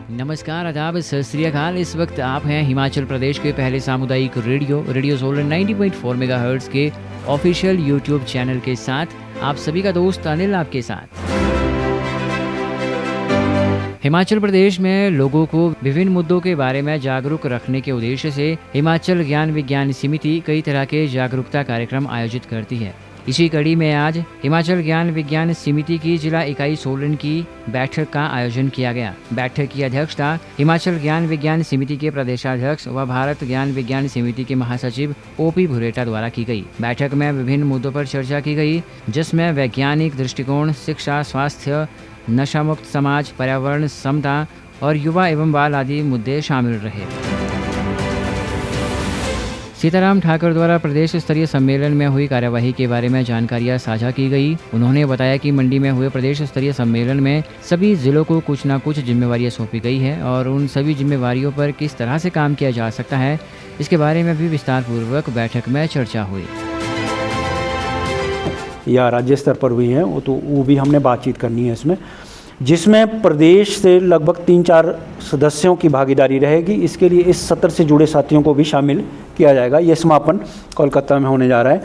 नमस्कार, आदाब, सत श्री अकाल। इस वक्त आप हैं हिमाचल प्रदेश के पहले सामुदायिक रेडियो सोलन 90.4 मेगाहर्ट्ज़ के ऑफिशियल यूट्यूब चैनल के साथ। आप सभी का दोस्त अनिल आपके साथ। हिमाचल प्रदेश में लोगों को विभिन्न मुद्दों के बारे में जागरूक रखने के उद्देश्य से हिमाचल ज्ञान विज्ञान समिति कई तरह के जागरूकता कार्यक्रम आयोजित करती है। इसी कड़ी में आज हिमाचल ज्ञान विज्ञान समिति की जिला इकाई सोलन की बैठक का आयोजन किया गया। बैठक की अध्यक्षता हिमाचल ज्ञान विज्ञान समिति के प्रदेशाध्यक्ष व भारत ज्ञान विज्ञान समिति के महासचिव ओपी भुरेटा द्वारा की गई। बैठक में विभिन्न मुद्दों पर चर्चा की गई, जिसमें वैज्ञानिक दृष्टिकोण, शिक्षा, स्वास्थ्य, नशा मुक्त समाज, पर्यावरण, समता और युवा एवं बाल आदि मुद्दे शामिल रहे। सीताराम ठाकुर द्वारा प्रदेश स्तरीय सम्मेलन में हुई कार्यवाही के बारे में जानकारियां साझा की गई। उन्होंने बताया कि मंडी में हुए प्रदेश स्तरीय सम्मेलन में सभी जिलों को कुछ न कुछ जिम्मेवारियां सौंपी गई है और उन सभी जिम्मेवारियों पर किस तरह से काम किया जा सकता है, इसके बारे में भी विस्तार पूर्वक बैठक में चर्चा हुई। या राज्य स्तर पर हुई है वो भी हमने बातचीत करनी है इसमें, जिसमें प्रदेश से लगभग 3-4 सदस्यों की भागीदारी रहेगी। इसके लिए इस सत्र से जुड़े साथियों को भी शामिल किया जाएगा। ये समापन कोलकाता में होने जा रहा है,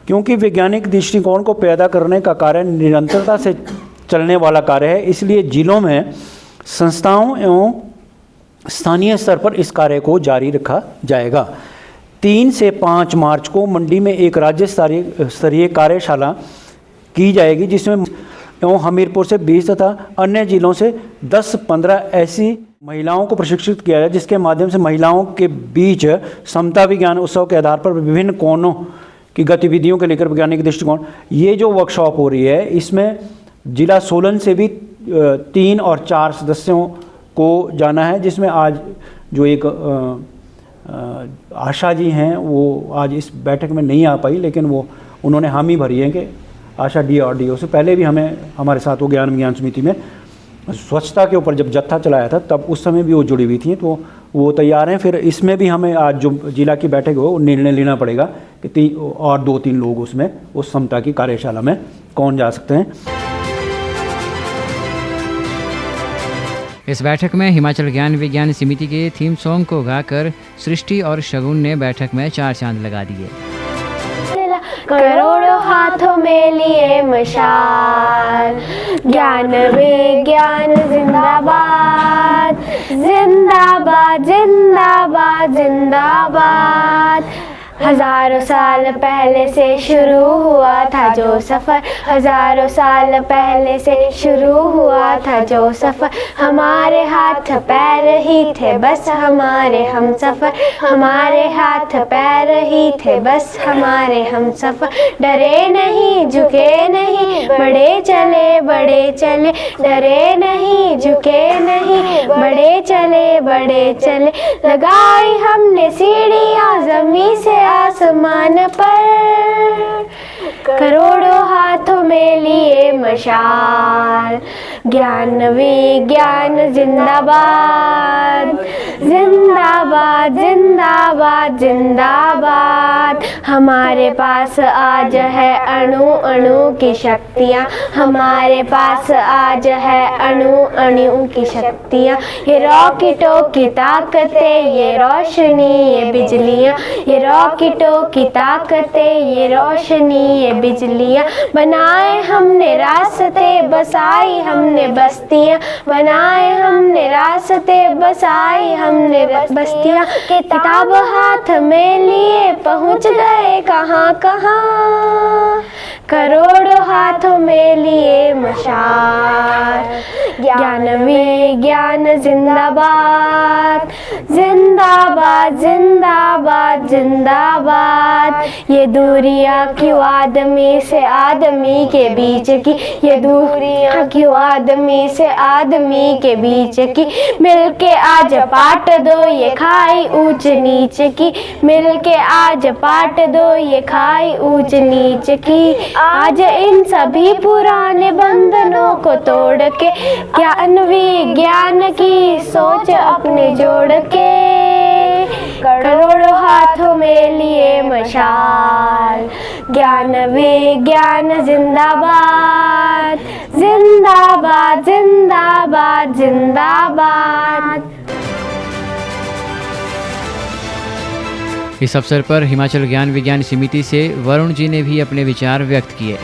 क्योंकि वैज्ञानिक दृष्टिकोण को पैदा करने का कार्य निरंतरता से चलने वाला कार्य है। इसलिए जिलों में संस्थाओं एवं स्थानीय स्तर पर इस कार्य को जारी रखा जाएगा। 3 से 5 मार्च को मंडी में एक राज्य स्तरीय कार्यशाला की जाएगी, जिसमें एवं हमीरपुर से 20 तथा अन्य जिलों से 10-15 ऐसी महिलाओं को प्रशिक्षित किया जाए, जिसके माध्यम से महिलाओं के बीच समता विज्ञान उत्सव के आधार पर विभिन्न कोणों की गतिविधियों के लेकर वैज्ञानिक दृष्टिकोण। ये जो वर्कशॉप हो रही है, इसमें जिला सोलन से भी 3 और 4 सदस्यों को जाना है, जिसमें आज जो एक आशा जी हैं वो आज इस बैठक में नहीं आ पाई, लेकिन वो उन्होंने हामी भरी है कि आशा DRDO से पहले भी हमारे साथ वो ज्ञान विज्ञान समिति में स्वच्छता के ऊपर जब जत्था चलाया था, तब उस समय भी वो जुड़ी हुई थी, तो वो तैयार हैं। फिर इसमें भी हमें आज जो जिला की बैठक हो, निर्णय लेना पड़ेगा कि और 2-3 लोग उसमें उस समता की कार्यशाला में कौन जा सकते हैं। इस बैठक में हिमाचल ज्ञान विज्ञान समिति के थीम सॉन्ग को गाकर सृष्टि और शगुन ने बैठक में 4 चांद लगा दिए। करोड़ों हाथों में लिए मशाल, ज्ञान विज्ञान जिंदाबाद, जिंदाबाद जिंदाबाद जिंदाबाद। हजारों साल पहले से शुरू हुआ था जो सफ़र, हजारों साल पहले से शुरू हुआ था जो सफ़र। हमारे हाथ पैर ही थे बस हमारे हम सफ़र, हमारे हाथ पैर ही थे बस हमारे हम सफ़र। डरे नहीं झुके नहीं बढ़े चले, डरे नहीं झुके नहीं बढ़े चले। लगाई हमने सीढ़ियाँ ज़मीं से आसमान पर, करोड़ों हाथों में लिए मशाल, ज्ञान विज्ञान जिंदाबाद, जिंदाबाद जिंदाबाद जिंदाबाद। हमारे पास आज है अणु अणु की शक्तियाँ, हमारे पास आज है अणु अणु की शक्तियाँ। ये रॉकेटों की ताकतें, ये रोशनी, ये बिजलियाँ, ये रॉकेटों की ताकतें, ये रोशनी, ये बिजलियाँ। बनाए हमने रास्ते, बसाई हमने बस्तियाँ, बनाए हमने रास्ते, बसाई हमने बस्तियाँ। किताब हाथ में लिए पहुँच गए कहाँ कहाँ, करोड़ों हाथों में लिए मशाल, ज्ञान विज्ञान जिंदाबाद, जिंदाबाद जिंदाबाद जिंदाबाद। ये दूरियां क्यों आदमी से आदमी के बीच की, ये दूरियां क्यों आदमी से आदमी के बीच की। मिलके आज पाट दो ये खाई ऊंच नीच की, मिलके आज पाट दो ये खाई ऊंच नीच की। आज इन सभी पुराने बंधनों को तोड़ के, ज्ञान विज्ञान की सोच अपने जोड़ के, करोड़ों हाथों में लिए मशाल, ज्ञान विज्ञान जिंदाबाद। जिंदाबाद जिंदाबाद जिंदाबाद। इस अवसर पर हिमाचल ज्ञान विज्ञान समिति से वरुण जी ने भी अपने विचार व्यक्त किए।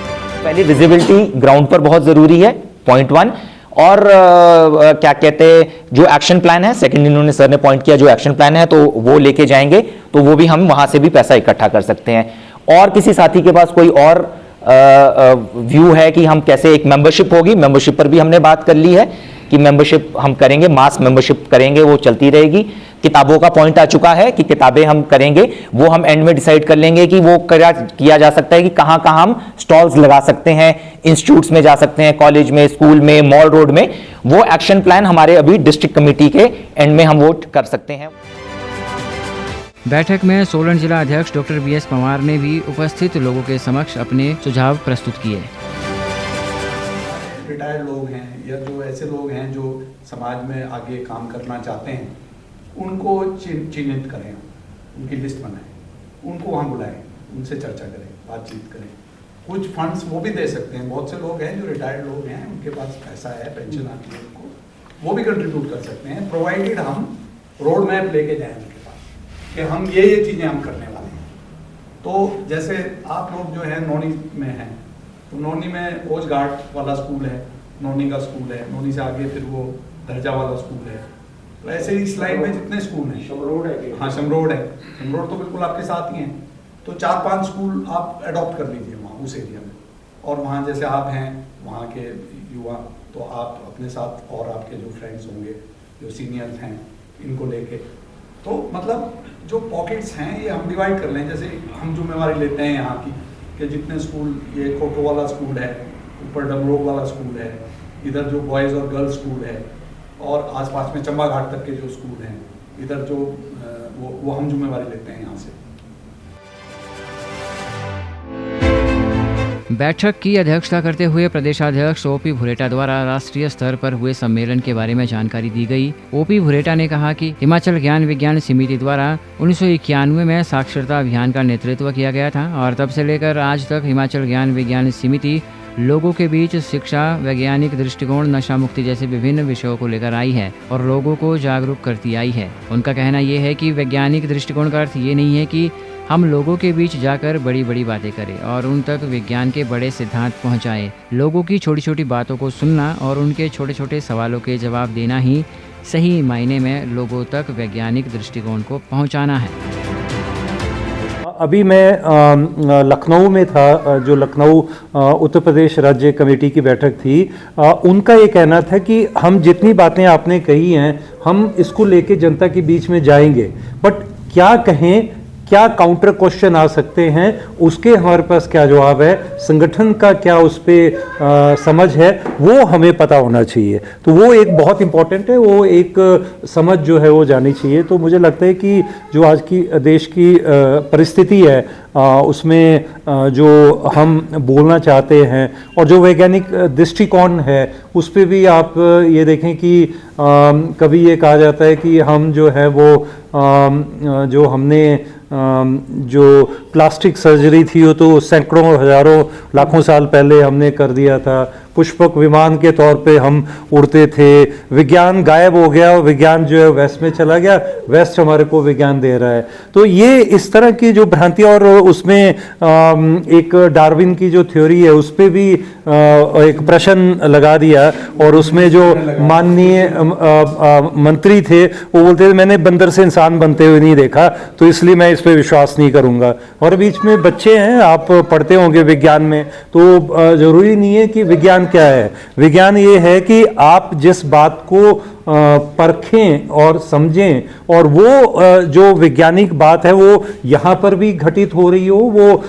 पहले विजिबिलिटी ग्राउंड पर बहुत जरूरी है, पॉइंट 1। और क्या कहते हैं, जो एक्शन प्लान है, सेकंड इन्होंने सर ने पॉइंट किया, जो एक्शन प्लान है तो वो लेके जाएंगे तो वो भी हम वहां से भी पैसा इकट्ठा कर सकते हैं। और किसी साथी के पास कोई और व्यू है कि हम कैसे, एक मेंबरशिप होगी, मेंबरशिप पर भी हमने बात कर ली है कि मेंबरशिप हम करेंगे, मास मेंबरशिप करेंगे, वो चलती रहेगी। किताबों का पॉइंट आ चुका है कि किताबें हम करेंगे, वो हम एंड में डिसाइड कर लेंगे कि वो किया जा सकता है कि कहां कहां हम स्टॉल्स लगा सकते हैं, इंस्टीट्यूट्स में जा सकते हैं, कॉलेज में, स्कूल में, मॉल रोड में। वो एक्शन प्लान हमारे अभी डिस्ट्रिक्ट कमेटी के एंड में हम वो कर सकते हैं। बैठक में सोलन जिला अध्यक्ष डॉक्टर BS पंवार ने भी उपस्थित लोगों के समक्ष अपने सुझाव प्रस्तुत किए। रिटायर्ड लोग हैं या जो ऐसे लोग हैं जो समाज में आगे काम करना चाहते हैं, उनको चिन्हित करें, उनकी लिस्ट बनाएं, उनको वहाँ बुलाएं, उनसे चर्चा करें, बातचीत करें। कुछ फंड्स वो भी दे सकते हैं। बहुत से लोग हैं जो रिटायर्ड लोग हैं, उनके पास पैसा है, पेंशन आती है उनको, वो भी कंट्रीब्यूट कर सकते हैं, प्रोवाइडेड हम रोड मैप लेके जाएं उनके पास कि हम ये चीज़ें हम करने वाले हैं। तो जैसे आप लोग जो है नौनी में हैं, तो नौनी में कोच घाट वाला स्कूल है, नौनी का स्कूल है, नौनी से आगे फिर वो दर्जा वाला स्कूल है। तो ऐसे ही स्लाइड में जितने स्कूल हैं, शमरोड है, हाँ शमरोड है, शमरोड तो बिल्कुल आपके साथ ही हैं। तो 4-5 स्कूल आप अडॉप्ट कर लीजिए वहाँ उस एरिया में, और वहाँ जैसे आप हैं वहाँ के युवा, तो आप अपने साथ और आपके जो फ्रेंड्स होंगे, जो सीनियर्स हैं, इनको लेके, तो मतलब जो पॉकेट्स हैं ये हम डिवाइड कर लें। जैसे हम जिम्मेवारी लेते हैं यहाँ की कि जितने स्कूल, ये कोटो वाला स्कूल है, ऊपर डमरोग वाला स्कूल है, इधर जो बॉयज़ और गर्ल्स स्कूल है, और आसपास में चंबा घाट तक के जो स्कूल हैं, इधर जो वो हम जिम्मेवारी लेते हैं यहाँ से। बैठक की अध्यक्षता करते हुए प्रदेशाध्यक्ष OP भुरेटा द्वारा राष्ट्रीय स्तर पर हुए सम्मेलन के बारे में जानकारी दी गई। OP भुरेटा ने कहा कि हिमाचल ज्ञान विज्ञान समिति द्वारा 1991 में साक्षरता अभियान का नेतृत्व किया गया था और तब से लेकर आज तक हिमाचल ज्ञान विज्ञान समिति लोगों के बीच शिक्षा, वैज्ञानिक दृष्टिकोण, नशा मुक्ति जैसे विभिन्न विषयों को लेकर आई है और लोगों को जागरूक करती आई है। उनका कहना यह है कि वैज्ञानिक दृष्टिकोण का अर्थ ये नहीं है कि हम लोगों के बीच जाकर बड़ी बड़ी बातें करें और उन तक विज्ञान के बड़े सिद्धांत पहुंचाएं। लोगों की छोटी छोटी बातों को सुनना और उनके छोटे छोटे सवालों के जवाब देना ही सही मायने में लोगों तक वैज्ञानिक दृष्टिकोण को पहुंचाना है। अभी मैं लखनऊ में था, जो लखनऊ उत्तर प्रदेश राज्य कमेटी की बैठक थी। उनका ये कहना था कि हम जितनी बातें आपने कही हैं, हम इसको लेके जनता के बीच में जाएंगे, बट क्या कहें, क्या काउंटर क्वेश्चन आ सकते हैं, उसके हमारे पास क्या जवाब है, संगठन का क्या उस पर समझ है, वो हमें पता होना चाहिए। तो वो एक बहुत इम्पॉर्टेंट है, वो एक समझ जो है वो जानी चाहिए। तो मुझे लगता है कि जो आज की देश की परिस्थिति है, उसमें जो हम बोलना चाहते हैं और जो वैज्ञानिक दृष्टिकोण है, उस पर भी आप ये देखें कि कभी ये कहा जाता है कि हम जो है वो जो हमने जो प्लास्टिक सर्जरी थी वो तो सैकड़ों, हजारों, लाखों साल पहले हमने कर दिया था। पुष्पक विमान के तौर पे हम उड़ते थे। विज्ञान गायब हो गया और विज्ञान जो है वेस्ट में चला गया, वेस्ट हमारे को विज्ञान दे रहा है। तो ये इस तरह की जो भ्रांति, और उसमें एक डार्विन की जो थ्योरी है उस पर भी एक प्रश्न लगा दिया, और उसमें जो माननीय मंत्री थे वो बोलते थे मैंने बंदर से इंसान बनते हुए नहीं देखा, तो इसलिए मैं इस पर विश्वास नहीं करूंगा। और बीच में बच्चे हैं, आप पढ़ते होंगे विज्ञान में, तो जरूरी नहीं है कि विज्ञान क्या है। विज्ञान ये है कि आप जिस बात को परखें और समझें, और वो जो वैज्ञानिक बात है वो यहाँ पर भी घटित हो रही हो, वो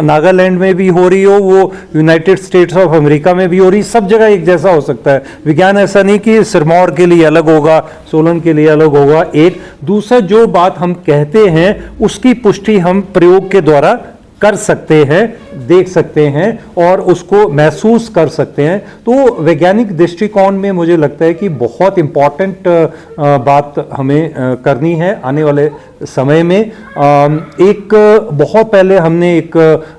नागालैंड में भी हो रही हो, वो यूनाइटेड स्टेट्स ऑफ अमेरिका में भी हो रही, सब जगह एक जैसा हो सकता है। विज्ञान ऐसा नहीं कि सिरमौर के लिए अलग होगा, सोलन के लिए अलग होगा। एक दूसरा जो बात हम कहते हैं उसकी पुष्टि हम प्रयोग के द्वारा कर सकते हैं, देख सकते हैं और उसको महसूस कर सकते हैं। तो वैज्ञानिक दृष्टिकोण में मुझे लगता है कि बहुत इम्पॉर्टेंट बात हमें करनी है आने वाले समय में एक बहुत पहले हमने एक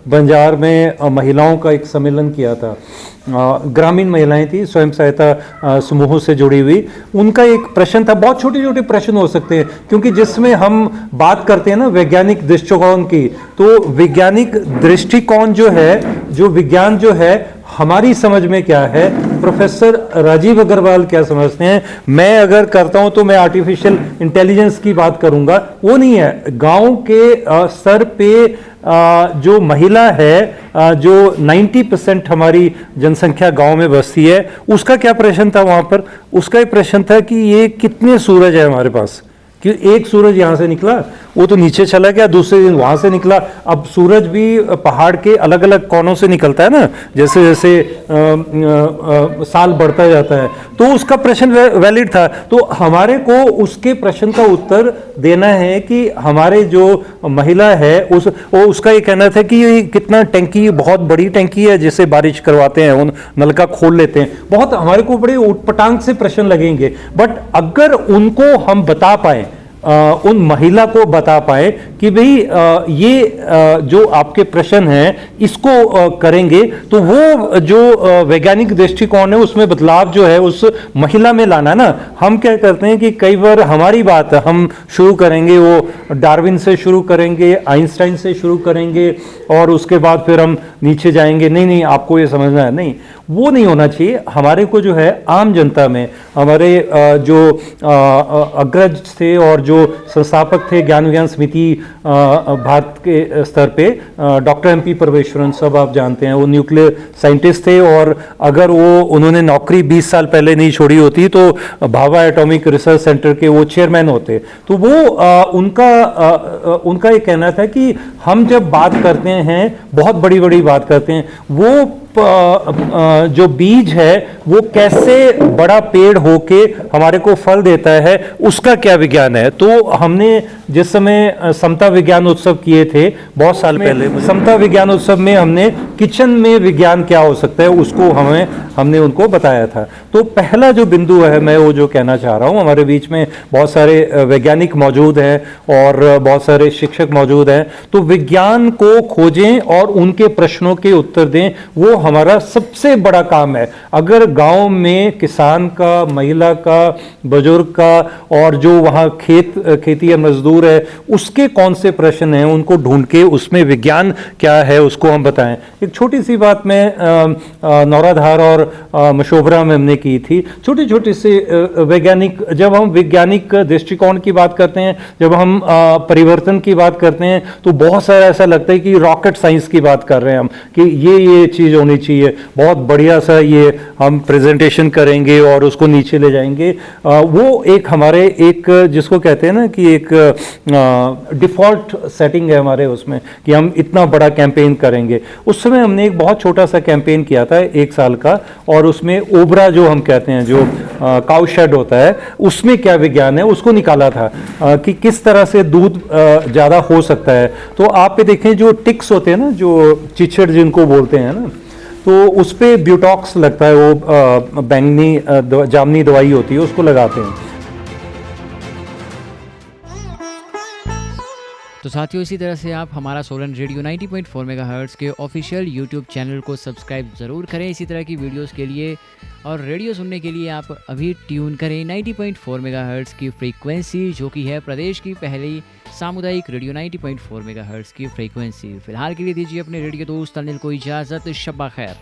बंजार में महिलाओं का एक सम्मेलन किया था। ग्रामीण महिलाएं थी, स्वयं सहायता समूहों से जुड़ी हुई। उनका एक प्रश्न था, बहुत छोटे छोटे प्रश्न हो सकते हैं, क्योंकि जिसमें हम बात करते हैं ना वैज्ञानिक दृष्टिकोण की, तो वैज्ञानिक दृष्टिकोण जो है, जो विज्ञान जो है हमारी समझ में क्या है, प्रोफेसर राजीव अग्रवाल क्या समझते हैं। मैं अगर करता हूं तो मैं आर्टिफिशियल इंटेलिजेंस की बात करूंगा, वो नहीं है। गांव के स्तर पे जो महिला है, जो 90% हमारी जनसंख्या गांव में बसती है, उसका क्या प्रश्न था वहां पर? उसका एक प्रश्न था कि ये कितने सूरज है हमारे पास, कि एक सूरज यहां से निकला, वो तो नीचे चला गया, दूसरे दिन वहां से निकला। अब सूरज भी पहाड़ के अलग अलग कोनों से निकलता है ना, जैसे जैसे साल बढ़ता जाता है। तो उसका प्रश्न वैलिड था। तो हमारे को उसके प्रश्न का उत्तर देना है कि हमारे जो महिला है उसका ये कहना था कि ये कितना टैंकी, बहुत बड़ी टैंकी है जिसे बारिश करवाते हैं, उन नलका खोल लेते हैं। बहुत हमारे को बड़े उटपटांग से प्रश्न लगेंगे, बट अगर उनको हम बता पाए, उन महिला को बता पाए कि भाई ये जो आपके प्रश्न हैं इसको करेंगे, तो वो जो वैज्ञानिक दृष्टिकोण है उसमें बदलाव जो है उस महिला में लाना ना। हम क्या करते हैं कि कई बार हमारी बात हम शुरू करेंगे, वो डार्विन से शुरू करेंगे, आइंस्टाइन से शुरू करेंगे, और उसके बाद फिर हम नीचे जाएंगे। नहीं, आपको ये समझना है, नहीं, वो नहीं होना चाहिए। हमारे को जो है आम जनता में, हमारे जो अग्रज थे और जो संस्थापक थे ज्ञान विज्ञान समिति भारत के स्तर पे, डॉक्टर MP परमेश्वरन, सब आप जानते हैं, वो न्यूक्लियर साइंटिस्ट थे। और अगर उन्होंने नौकरी 20 साल पहले नहीं छोड़ी होती तो भाभा एटॉमिक रिसर्च सेंटर के वो चेयरमैन होते। तो वो उनका ये कहना था कि हम जब बात करते हैं, बहुत बड़ी बड़ी बात करते हैं, वो जो बीज है वो कैसे बड़ा पेड़ होके हमारे को फल देता है, उसका क्या विज्ञान है। तो हमने जिस समय समता विज्ञान उत्सव किए थे बहुत साल पहले, समता विज्ञान उत्सव में हमने किचन में विज्ञान क्या हो सकता है उसको हमने उनको बताया था। तो पहला जो बिंदु है, मैं वो जो कहना चाह रहा हूँ, हमारे बीच में बहुत सारे वैज्ञानिक मौजूद हैं और बहुत सारे शिक्षक मौजूद हैं, तो विज्ञान को खोजें और उनके प्रश्नों के उत्तर दें, वो हमारा सबसे बड़ा काम है। अगर गांव में किसान का, महिला का, बुजुर्ग का, और जो वहाँ खेती या मजदूर है, उसके कौन से प्रश्न हैं उनको ढूंढ के उसमें विज्ञान क्या है उसको हम बताएं। एक छोटी सी बात मैं नौराधार और मशोबरा में हमने की थी, छोटी छोटी से वैज्ञानिक, जब हम वैज्ञानिक दृष्टिकोण की बात करते हैं, जब हम परिवर्तन की बात करते हैं, तो बहुत सारा ऐसा लगता है कि रॉकेट साइंस की बात कर रहे हैं हम, कि ये चीज़ होनी चाहिए, बहुत बढ़िया सा ये हम प्रेजेंटेशन करेंगे और उसको नीचे ले जाएंगे। वो एक हमारे एक जिसको कहते हैं ना कि एक डिफ़ॉल्ट सेटिंग है हमारे उसमें, कि हम इतना बड़ा कैंपेन करेंगे। उस समय हमने एक बहुत छोटा सा कैंपेन किया था 1 साल का, और उसमें ओबरा जो हम कहते हैं, जो काउ शेड होता है, उसमें क्या विज्ञान है उसको निकाला था, कि किस तरह से दूध ज़्यादा हो सकता है। तो आप पे देखें जो टिक्स होते हैं ना, जो चिचड़ जिनको बोलते हैं ना, तो उस पर ब्यूटॉक्स लगता है, वो बैंगनी जामनी दवाई होती है, उसको लगाते हैं। तो साथियों, इसी तरह से आप हमारा सोलन रेडियो 90.4 मेगाहर्ट्ज़ के ऑफिशियल यूट्यूब चैनल को सब्सक्राइब ज़रूर करें इसी तरह की वीडियोस के लिए, और रेडियो सुनने के लिए आप अभी ट्यून करें 90.4 मेगाहर्ट्ज़ की फ्रीक्वेंसी, जो कि है प्रदेश की पहली सामुदायिक रेडियो 90.4 मेगाहर्ट्ज़ की फ्रीक्वेंसी। फिलहाल के लिए दीजिए अपने रेडियो दोस्त अनिल को इजाज़त। शब्बा खैर।